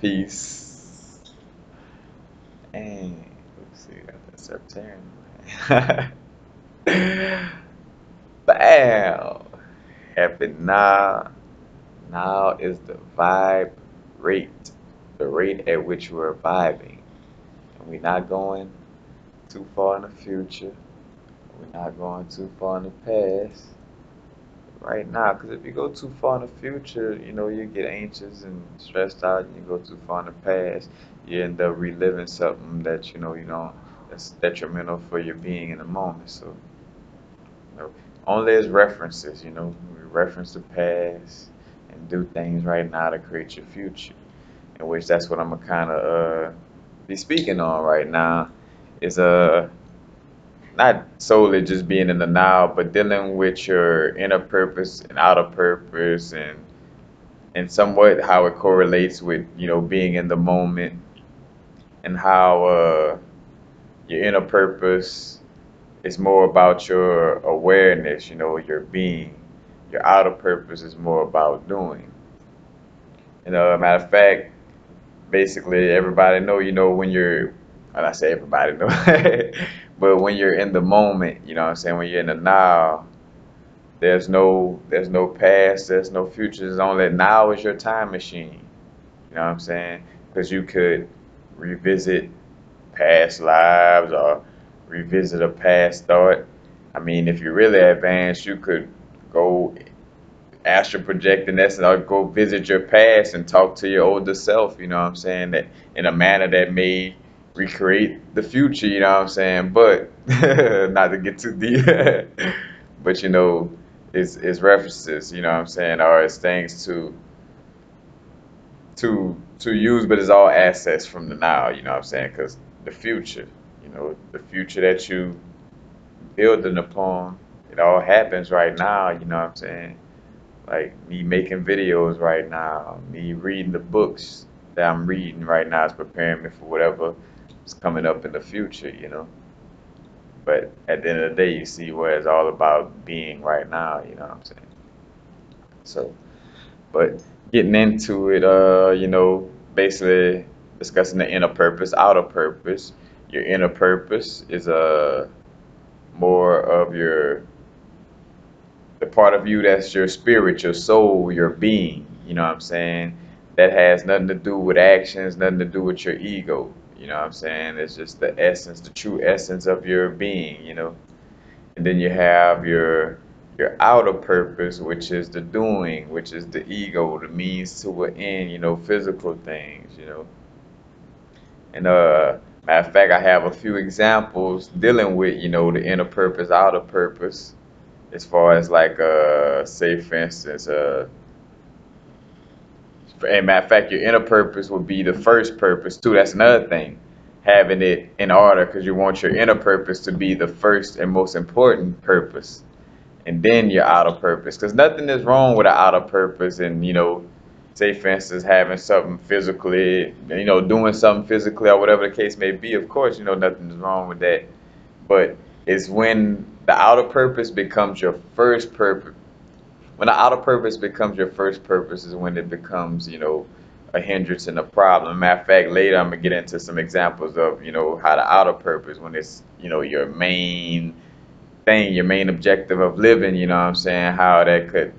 Peace. And let's see, that's September. Bam! Happy now. Now is the vibe rate, the rate at which we're vibing. And we're not going too far in the future. We're not going too far in the past. Right now, because if you go too far in the future, you get anxious and stressed out, and you go too far in the past, you end up reliving something that you don't that's detrimental for your being in the moment. So, you know, only as references, we reference the past and do things right now to create your future. In which that's what I'm gonna kind of be speaking on right now. Is not solely just being in the now, but dealing with your inner purpose and outer purpose, and somewhat how it correlates with being in the moment, and how your inner purpose is more about your awareness, your being. Your outer purpose is more about doing. Matter of fact, basically everybody know, when you're, and I say everybody know, but when you're in the moment, what I'm saying, when you're in the now, there's no past, there's no future. There's only now is your time machine. You know what I'm saying? Because you could revisit past lives or revisit a past thought. I mean, if you're really advanced, you could go astral project in essence, or go visit your past and talk to your older self. You know what I'm saying? That in a manner that may recreate the future. You know what I'm saying? But not to get too deep. But it's references. You know what I'm saying? Or it's things to use, but it's all assets from the now. You know what I'm saying? Because the future, the future that you building upon, it all happens right now. You know what I'm saying? Like me making videos right now, me reading the books that I'm reading right now is preparing me for whatever is coming up in the future. But at the end of the day, you see where it's all about being right now, you know what I'm saying? So, but getting into it, basically discussing the inner purpose, outer purpose. Your inner purpose is more of the part of you that's your spirit, your soul, your being, you know what I'm saying? That has nothing to do with actions, nothing to do with your ego, you know what I'm saying? It's just the essence, the true essence of your being. And then you have your outer purpose, which is the doing, which is the ego, the means to an end, physical things. And matter of fact, I have a few examples dealing with, the inner purpose, outer purpose, as far as like say for instance, and matter of fact, your inner purpose would be the first purpose too. That's another thing, having it in order, because you want your inner purpose to be the first and most important purpose, and then your outer purpose. Because nothing is wrong with an outer purpose, and say for instance, having something physically, doing something physically or whatever the case may be. Of course, nothing is wrong with that, but it's when the outer purpose becomes your first purpose. When the outer purpose becomes your first purpose is when it becomes, a hindrance and a problem. Matter of fact, later I'm gonna get into some examples of, how the outer purpose, when it's, your main thing, your main objective of living, you know what I'm saying, how that could,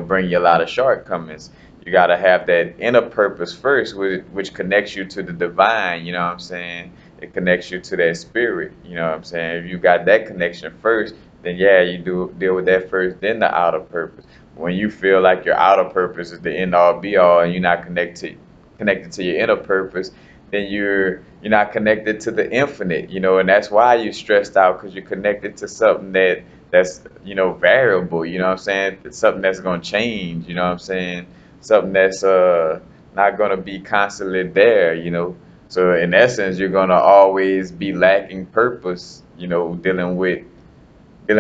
bring you a lot of shortcomings. You gotta have that inner purpose first, which connects you to the divine, you know what I'm saying? It connects you to that spirit, you know what I'm saying? If you got that connection first, then yeah, you do deal with that first, then the outer purpose. When you feel like your outer purpose is the end all be all, and you're not connected to your inner purpose, then you're not connected to the infinite, and that's why you're stressed out, because you're connected to something that's variable, you know what I'm saying? It's something that's gonna change, you know what I'm saying? Something that's not gonna be constantly there, So in essence, you're gonna always be lacking purpose, dealing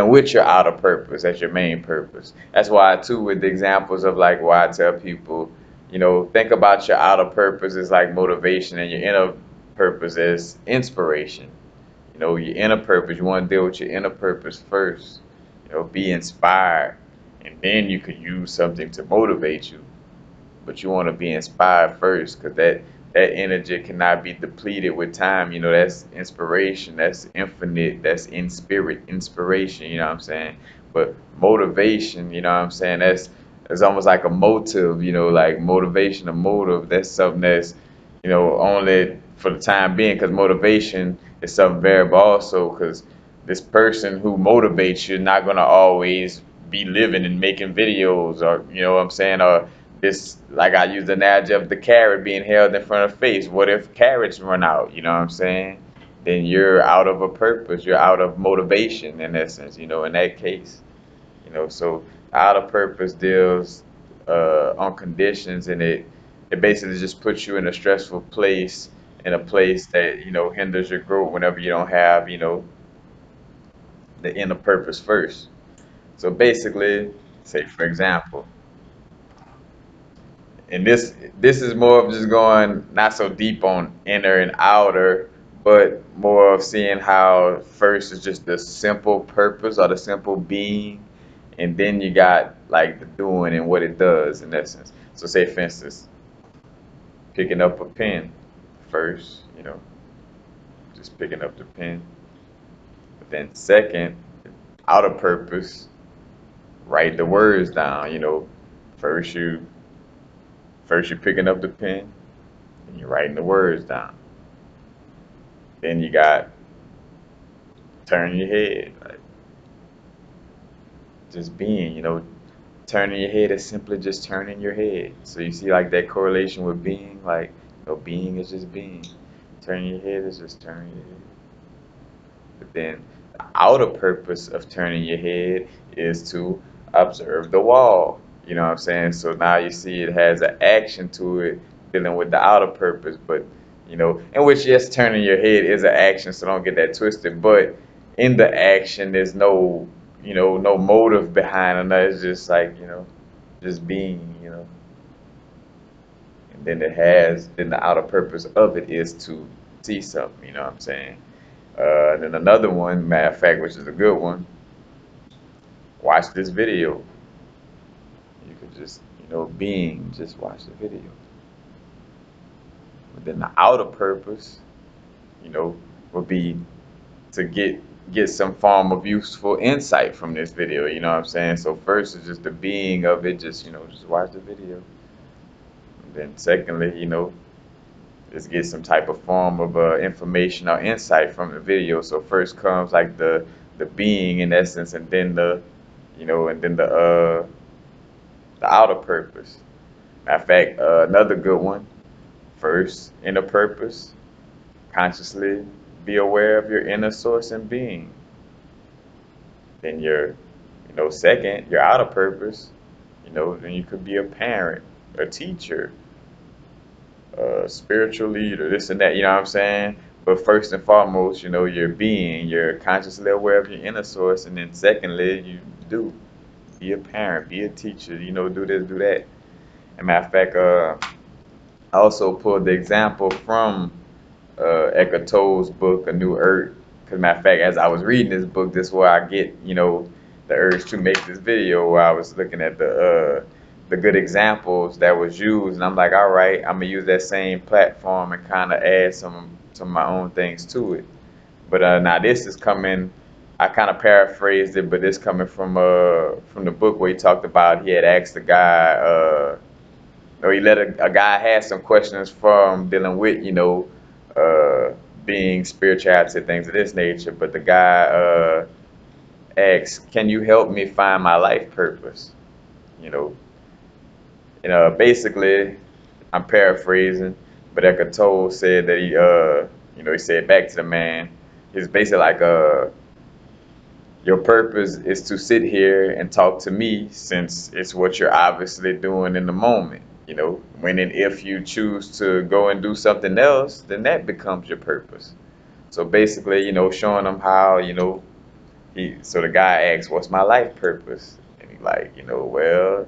with your outer purpose as your main purpose. That's why too, with the examples of like why I tell people, think about your outer purpose as like motivation, and your inner purpose as inspiration. Your inner purpose, you want to deal with your inner purpose first. Be inspired, and then you could use something to motivate you. But you want to be inspired first, because that energy cannot be depleted with time. You know, that's inspiration, that's infinite, that's in spirit, inspiration, you know what I'm saying? But motivation, you know what I'm saying? That's almost like a motive, you know, like motivation, a motive. That's something that's, you know, only for the time being, because motivation is something variable also, because this person who motivates you not gonna always be living and making videos, or you know what I'm saying, or this, like I used the analogy of the carrot being held in front of face. What if carrots run out? You know what I'm saying? Then you're out of a purpose. You're out of motivation in essence. You know, in that case. You know, so out of purpose deals on conditions, and it basically just puts you in a stressful place, in a place that you know hinders your growth whenever you don't have you know the inner purpose first. So basically, say for example, and this is more of just going not so deep on inner and outer, but more of seeing how first is just the simple purpose or the simple being, and then you got like the doing and what it does in essence. So say for instance, picking up a pen first, you know, just picking up the pen. But then second, outer purpose, write the words down, you know. First you first you're picking up the pen and you're writing the words down. Then you got turning your head, like just being, you know, turning your head is simply just turning your head. So you see like that correlation with being, like, you know, being is just being. Turning your head is just turning your head. But then the outer purpose of turning your head is to observe the wall. You know what I'm saying? So now you see it has an action to it dealing with the outer purpose, but you know, in which yes, turning your head is an action, so don't get that twisted. But in the action, there's no, you know, no motive behind it. It's just like, you know, just being, you know. And then then the outer purpose of it is to see something, you know what I'm saying? And then another one, matter of fact, which is a good one, watch this video. You could just, you know, being, just watch the video. But then the outer purpose, you know, would be to get some form of useful insight from this video, you know what I'm saying? So first is just the being of it, just, you know, just watch the video. And then secondly, you know, just get some type of form of information or insight from the video. So first comes like the being in essence, and then the, you know, and then the outer purpose. Matter of fact, another good one. First, inner purpose. Consciously be aware of your inner source and being. Then your, you know, second, your outer purpose. You know, then you could be a parent, a teacher, spiritual leader, this and that, you know what I'm saying? But first and foremost, you know, your being, you're consciously aware of your inner source, and then secondly, you do be a parent, be a teacher, you know, do this, do that. And matter of fact, I also pulled the example from Eckhart Tolle's book, A New Earth. Because matter of fact, as I was reading this book, this is where I get, you know, the urge to make this video. Where I was looking at the good examples that was used, and I'm like, all right, I'm gonna use that same platform and kind of add some of my own things to it. But now this is coming. I kind of paraphrased it, but this coming from the book where he talked about he had asked the guy, or he let a guy have some questions from dealing with, you know, uh, being spirituality, things of this nature. But the guy asked, "Can you help me find my life purpose?" You know, basically, I'm paraphrasing, but Eckhart Tolle said that you know, he said back to the man, he's basically like, your purpose is to sit here and talk to me since it's what you're obviously doing in the moment. You know, when and if you choose to go and do something else, then that becomes your purpose. So basically, you know, showing them how, you know, so the guy asks, what's my life purpose? And he like, you know, well,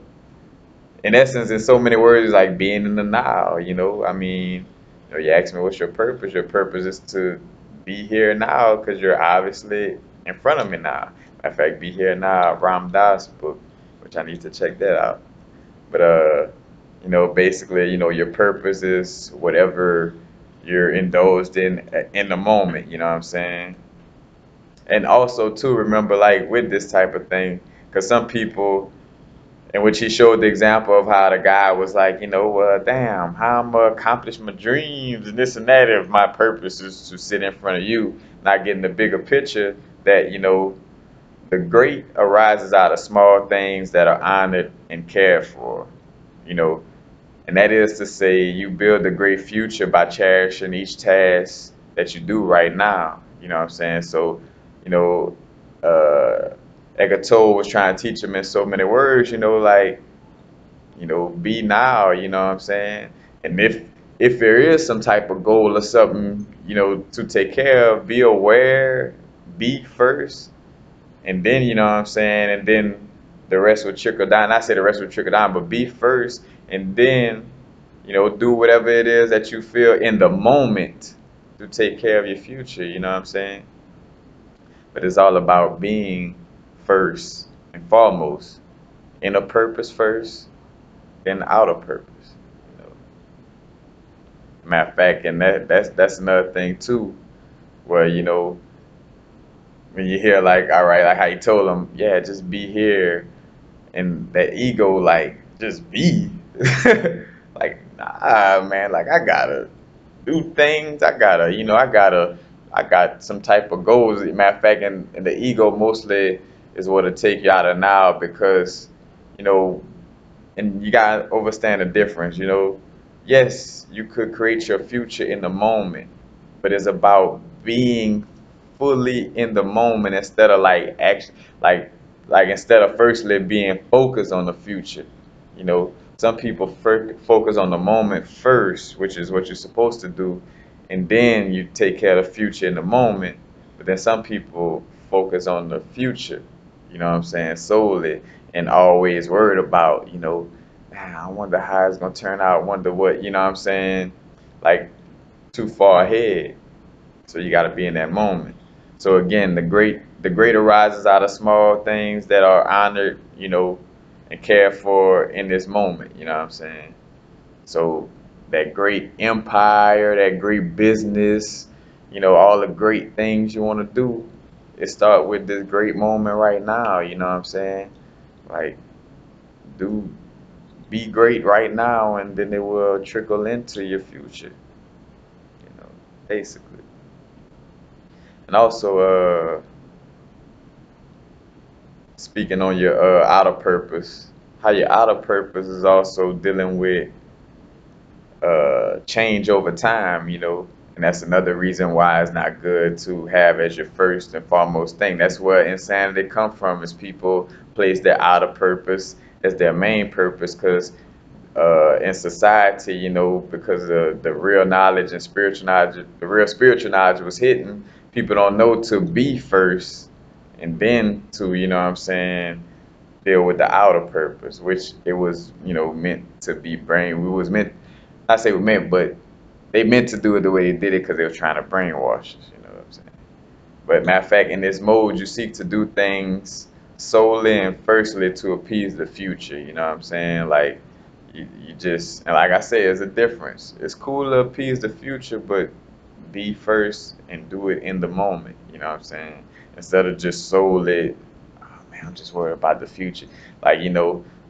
in essence, in so many words, it's like being in the now, you know. I mean, you know, you ask me what's your purpose? Your purpose is to be here now because you're obviously in front of me now. Matter of fact, be here now, Ram Dass book, which I need to check that out. But Basically, your purpose is whatever you're indulged in the moment, you know what I'm saying? And also, too, remember, like, with this type of thing, because some people, in which he showed the example of how the guy was like, damn, how I'm gonna accomplish my dreams and this and that if my purpose is to sit in front of you, not getting the bigger picture that, the great arises out of small things that are honored and cared for, you know, and that is to say, you build a great future by cherishing each task that you do right now. You know what I'm saying? So, you know, uh, Eckhart Tolle was trying to teach him in so many words, like, be now, you know what I'm saying? And if there is some type of goal or something, to take care of, be aware, be first, and then, you know what I'm saying, and then the rest will trickle down. I say the rest will trickle down, but be first, and then, do whatever it is that you feel in the moment to take care of your future, you know what I'm saying? But it's all about being first and foremost, inner purpose first, then outer purpose. You know, matter of fact, and that's another thing too, where when you hear like, all right, like how you told them, yeah, just be here, and that ego, like, just be, like, nah, man, like I gotta do things. I got some type of goals. Matter of fact, and the ego mostly is what'll take you out of now because, you know, and you gotta understand the difference. Yes, you could create your future in the moment, but it's about being fully in the moment instead of like action, like instead of firstly being focused on the future. Some people focus on the moment first, which is what you're supposed to do, and then you take care of the future in the moment. But then some people focus on the future, you know what I'm saying, solely, and always worried about, man, I wonder how it's gonna turn out, wonder what, you know what I'm saying? Like too far ahead. So you gotta be in that moment. So again, the great arises out of small things that are honored, and cared for in this moment, you know what I'm saying? So that great empire, that great business, all the great things you want to do, it start with this great moment right now, you know what I'm saying? Like, do be great right now, and then it will trickle into your future, you know, basically. And also, speaking on your outer purpose, how your outer purpose is also dealing with change over time, and that's another reason why it's not good to have as your first and foremost thing. That's where insanity come from, is people place their outer purpose as their main purpose, because in society, because the real knowledge and spiritual knowledge, the real spiritual knowledge was hidden, people don't know to be first and then to, what I'm saying, deal with the outer purpose, which it was, meant to be brain. We was meant, not say we meant, but they meant to do it the way they did it because they were trying to brainwash us, you know what I'm saying? But matter of fact, in this mode, you seek to do things solely and firstly to appease the future, you know what I'm saying? Like, you just, and like I say, there's a difference. It's cool to appease the future, but be first and do it in the moment, you know what I'm saying? Instead of just solely, oh man, I'm just worried about the future. Like,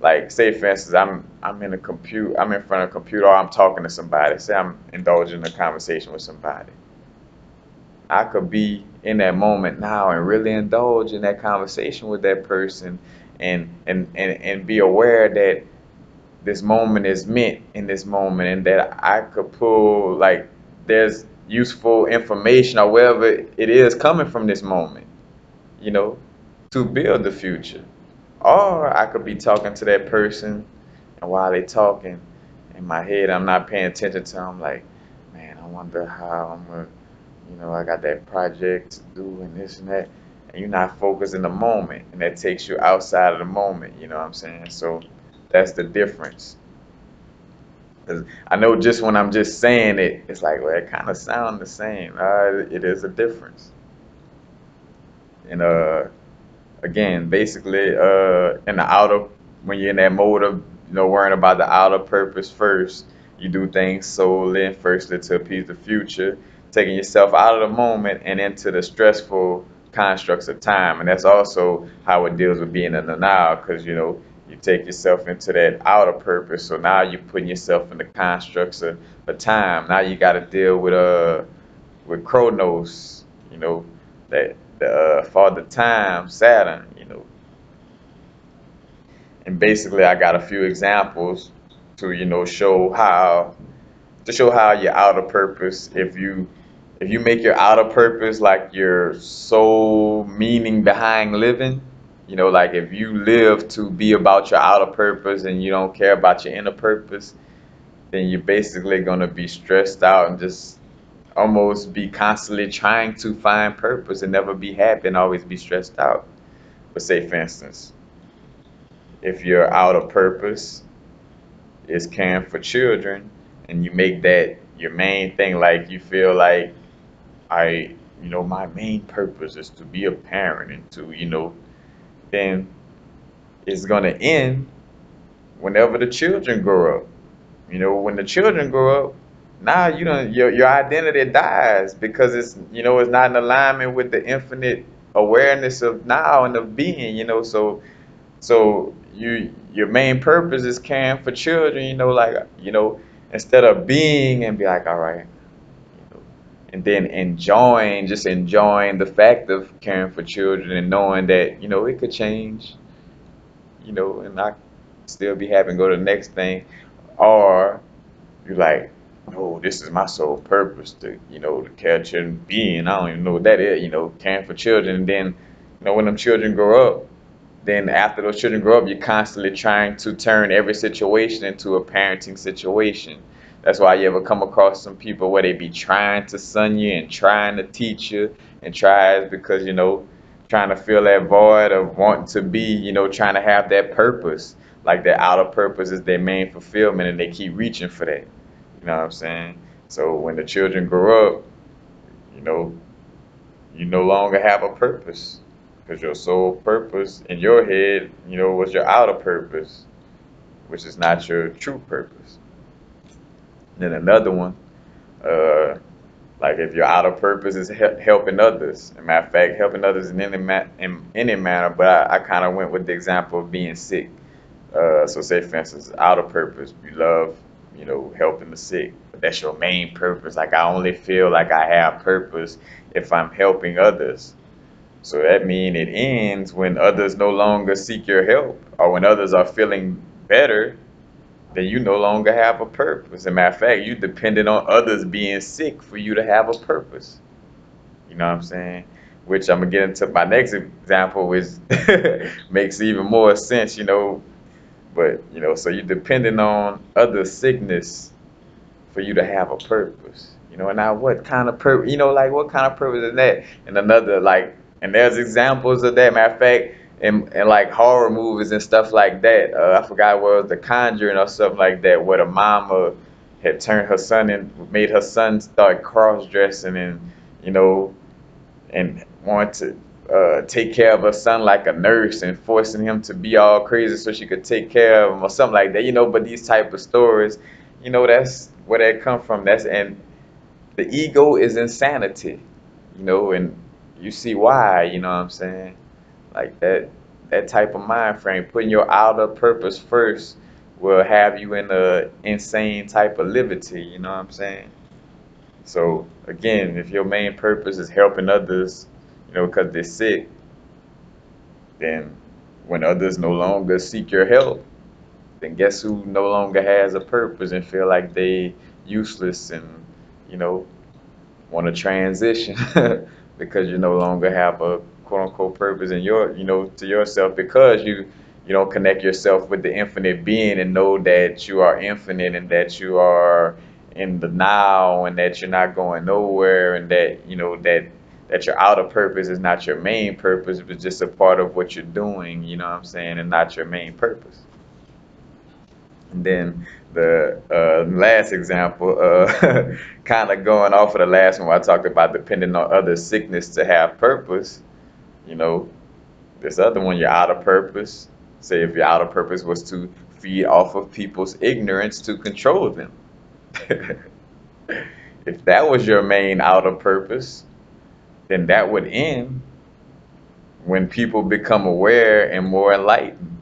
like say for instance, I'm in a computer, I'm in front of a computer, or I'm talking to somebody. Say I'm indulging in a conversation with somebody. I could be in that moment now and really indulge in that conversation with that person, and be aware that this moment is meant in this moment, and that I could pull, like, there's useful information or whatever it is coming from this moment, you know, to build the future. Or I could be talking to that person, and while they talking, in my head I'm not paying attention to them, like, man, I wonder how I'm gonna, I got that project to do and this and that, and you're not focused in the moment, and that takes you outside of the moment, you know what I'm saying? So that's the difference. 'Cause I know just when I'm just saying it, it's like, well, it kind of sounds the same. It is a difference. And again, basically, in the outer, when you're in that mode of worrying about the outer purpose first. You do things solely and firstly to appease the future, taking yourself out of the moment and into the stressful constructs of time. And that's also how it deals with being in the now, because you take yourself into that outer purpose. So now you're putting yourself in the constructs of time. Now you got to deal with Chronos, that the Father Time, Saturn, and basically I got a few examples to show how your outer purpose, if you make your outer purpose like your sole meaning behind living, like if you live to be about your outer purpose and you don't care about your inner purpose, then you're basically going to be stressed out and just almost be constantly trying to find purpose and never be happy and always be stressed out. But say, for instance, if your outer purpose is caring for children and you make that your main thing, like you feel like, my main purpose is to be a parent and to, then it's going to end whenever the children grow up. When the children grow up, now your identity dies because it's not in alignment with the infinite awareness of now and of being. So your main purpose is caring for children. Instead of being and be like, all right, and then just enjoying the fact of caring for children and knowing that it could change, and I still be happy and go to the next thing, or you're like, no, this is my sole purpose to care children being. I don't even know what that is, caring for children. And then, when them children grow up, then after those children grow up, you're constantly trying to turn every situation into a parenting situation. That's why you ever come across some people where they be trying to son you and trying to teach you and tries because, trying to fill that void of wanting to be, trying to have that purpose. Like their outer purpose is their main fulfillment and they keep reaching for that. You know what I'm saying? So when the children grow up, you know, you no longer have a purpose because your sole purpose in your head, was your outer purpose, which is not your true purpose. Then another one, uh, like if your outer purpose is helping others. As a matter of fact, helping others in any manner, but I kind of went with the example of being sick. So say for instance, outer purpose, you love, helping the sick, but that's your main purpose. Like I only feel like I have purpose if I'm helping others. So that means it ends when others no longer seek your help, or when others are feeling better, then you no longer have a purpose. As a matter of fact, you dependent on others being sick for you to have a purpose. You know what I'm saying? Which I'm gonna get into my next example, which makes even more sense, But so you're depending on other sickness for you to have a purpose. And now what kind of purpose? Like what kind of purpose is that? And another and there's examples of that. Matter of fact, in like horror movies and stuff like that. I forgot what it was, The Conjuring or something like that, where the mama had turned her son and made her son start cross dressing and you know and wanted to take care of her son like a nurse and forcing him to be all crazy so she could take care of him or something like that. But these type of stories, that's where they come from. And the ego is insanity, and you see why, you know what I'm saying? Like that type of mind frame, putting your outer purpose first will have you in a insane type of liberty, you know what I'm saying? So again, if your main purpose is helping others, because they're sick, then when others no longer seek your help, then guess who no longer has a purpose and feel like they useless and you know want to transition because you no longer have a quote unquote purpose in your to yourself because you don't connect yourself with the infinite being and know that you are infinite and that you are in the now and that you're not going nowhere and that that your outer purpose is not your main purpose but just a part of what you're doing, you know what I'm saying, and not your main purpose. And then the last example, kind of going off of the last one where I talked about depending on other sickness to have purpose, you know, this other one, your outer purpose. Say if your outer purpose was to feed off of people's ignorance to control them. If that was your main outer purpose, then that would end when people become aware and more enlightened.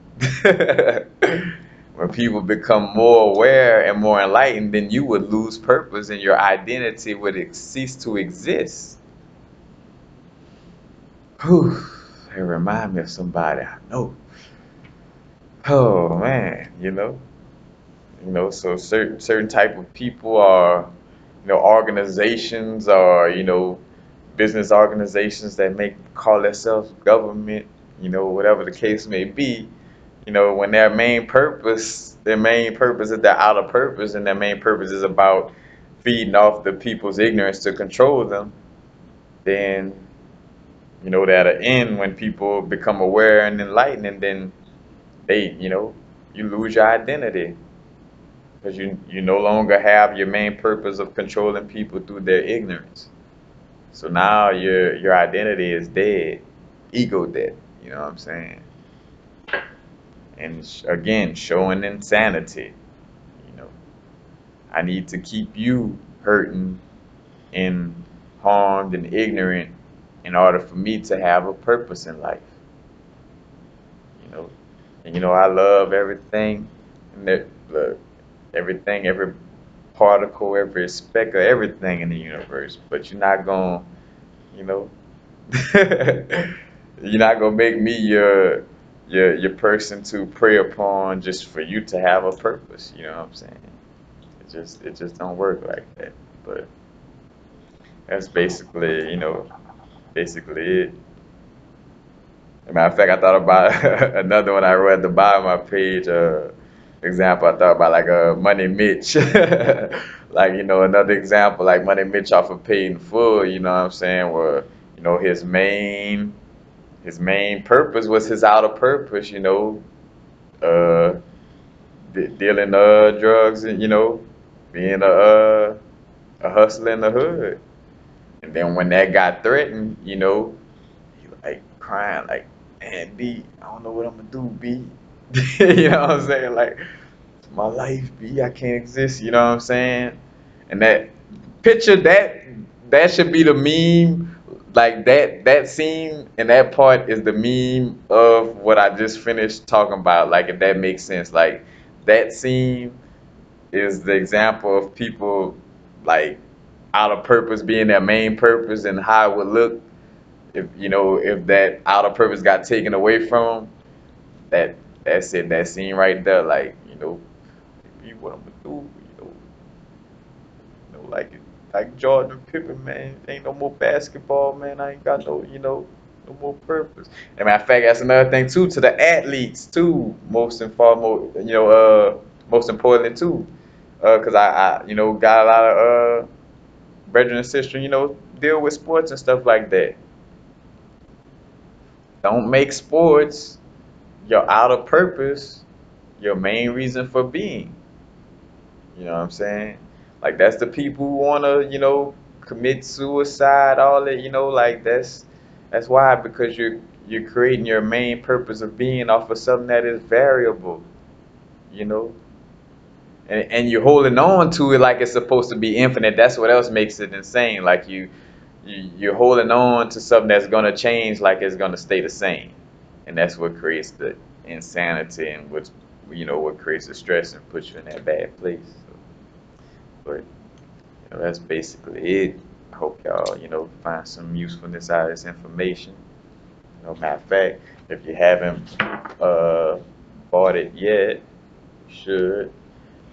When people become more aware and more enlightened, then you would lose purpose and your identity would cease to exist. Whew, it remind me of somebody I know. Oh man, so certain type of people are, organizations or business organizations that make call themselves government, whatever the case may be. When their main purpose is their outer purpose, and their main purpose is about feeding off the people's ignorance to control them, then that'll end when people become aware and enlightened, and then you lose your identity because you no longer have your main purpose of controlling people through their ignorance. So now your identity is dead, ego dead. You know what I'm saying? And again, showing insanity. You know, I need to keep you hurting and harmed and ignorant in order for me to have a purpose in life. You know, and I love everything, and look, everything, every particle, every speck of everything in the universe. But you're not gonna, you know, you're not gonna make me your person to prey upon just for you to have a purpose. You know what I'm saying? It just don't work like that. But that's basically it. As a matter of fact, I thought about another one I read at the bottom of my page. Example, I thought about like Money Mitch, like another example like Money Mitch off of Paid in Full. You know what I'm saying? Where his main purpose was his outer purpose. Uh, dealing drugs and being a hustler in the hood. And then when that got threatened, he like crying like, man, B, I don't know what I'm gonna do, B. You know what I'm saying? Like my life, B, I can't exist. You know what I'm saying? And that picture, that should be the meme. Like that scene and that part is the meme of what I just finished talking about. Like if that makes sense. Like that scene is the example of people like out of purpose being their main purpose and how it would look if that outer purpose got taken away from them. That's it. That scene right there. Like be what I'm gonna do. Like Jordan and Pippen, man. Ain't no more basketball, man. I ain't got no more purpose. And matter of fact, that's another thing too. To the athletes too, most and foremost, most importantly too, because I got a lot of brethren and sister, deal with sports and stuff like that. Don't make sports your outer purpose, your main reason for being. You know what I'm saying? Like that's the people who wanna, commit suicide, all that, like that's why, because you're creating your main purpose of being off of something that is variable, you know, and you're holding on to it like it's supposed to be infinite. That's what else makes it insane. Like you're holding on to something that's gonna change like it's gonna stay the same. And that's what creates the insanity and what creates the stress and puts you in that bad place. So, but that's basically it. I hope y'all find some usefulness out of this information. Matter of fact, if you haven't uh, bought it yet, you should.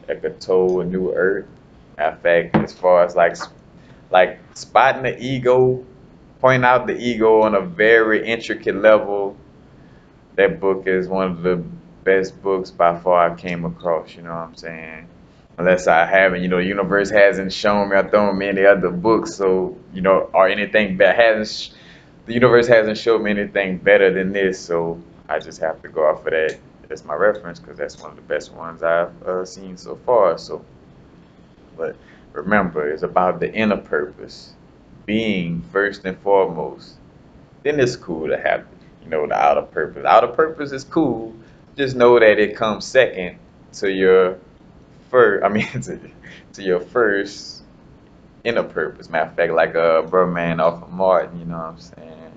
Eckhart Tolle, A New Earth. Matter of fact, as far as like spotting the ego, pointing out the ego on a very intricate level, that book is one of the best books by far I came across. You know what I'm saying? Unless I haven't, the universe hasn't shown me or thrown me any other books, so or anything but the universe hasn't shown me anything better than this, so I just have to go off of that as my reference because that's one of the best ones I've seen so far. So, but remember, it's about the inner purpose, being first and foremost. Then it's cool to have the outer purpose. Outer purpose is cool. Just know that it comes second to your first, I mean, to your first inner purpose. Matter of fact, like a bro man off of Martin, you know what I'm saying?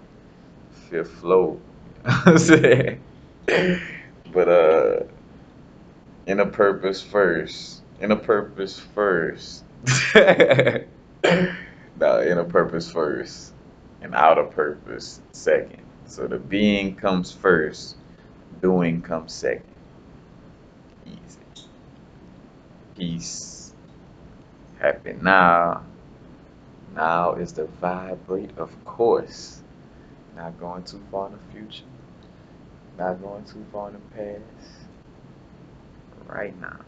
Fifth flow. You know what I'm saying? But inner purpose first. Inner purpose first. No, inner purpose first. And outer purpose second. So the being comes first, doing comes second. Easy. Peace. Happy now. Now is the vibrate, of course. Not going too far in the future. Not going too far in the past. Right now.